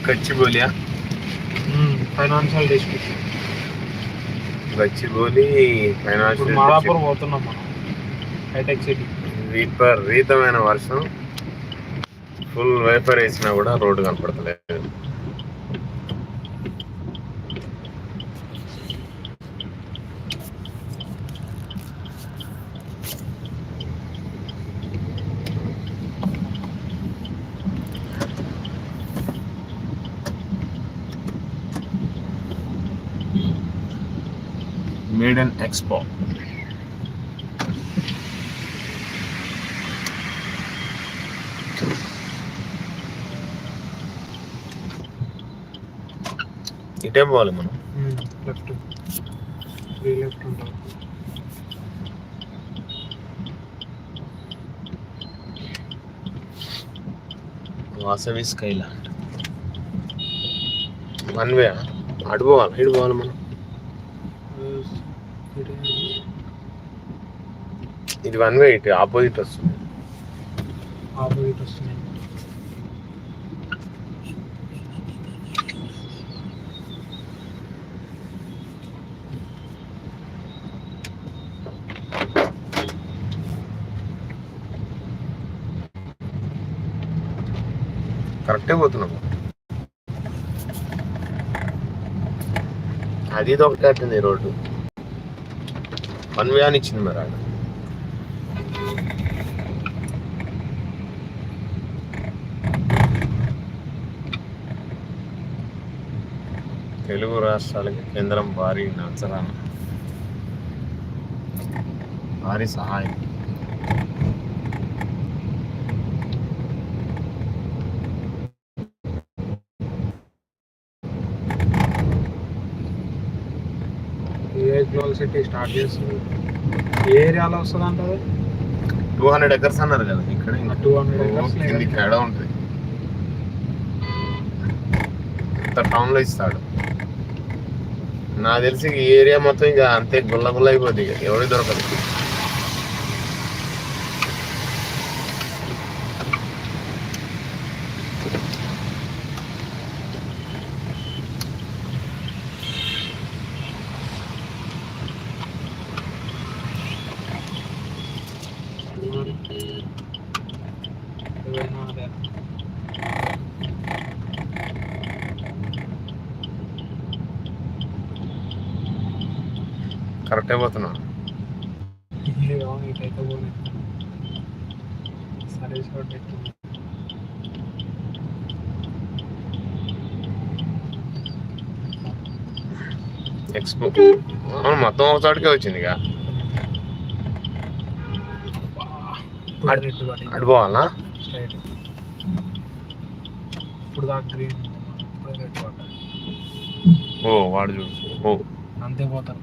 గచ్చిబౌలియా? Financial district Gachibowli financial. Madhapur పోతున్నాం మనం, hitech city. విపరీతమైన వర్షం, ఫుల్ వైపర్ వేసినా కూడా రోడ్డు కనపడతలేదు. మేడన్ ఎక్స్పో. ఇటే పోవాలి మనం. లెఫ్ట్ 3 లెఫ్ట్ ఉంటాం. వాసవి స్కైలాండ్ 1 వే. అడుపోవాలి, ఇటు పోవాలి మనం. ఇది 1 వే, ఇటు ఆపోజిట్ వస్తుంది. కరెక్టే పోతున్నాము. అది ఇది ఒకటే అవుతుంది రోడ్డు. 1 వే అని ఇచ్చింది మరి ఆడ. తెలుగు రాష్ట్రాలకి కేంద్రం భారీ నచ్చరాన, భారీ సహాయం. గ్లోబల్ సిటీ స్టార్ట్ చేస్తుంది. ఏ ఏరియాలో వస్తుంది అంటే 200 acres అన్నారు కదా. ఇక్కడ 200 acres తేడా ఉంటుంది. టౌన్ లో ఇస్తాడు నాకు తెలిసి. ఈ ఏరియా మొత్తం ఇక అంతే గుల్ల గుల్ల అయిపోద్ది, ఇక ఎవరికి దొరకదు. కరెక్టే పోతున్నా. ఎక్స్పో మొత్తం ఒక చోటుకే వచ్చింది. ఇక అడిపోవాలనా? ఇప్పుడు దాకా గ్రీన్. ఓ వాడు చూడు. ఓ అంతే పోతారు.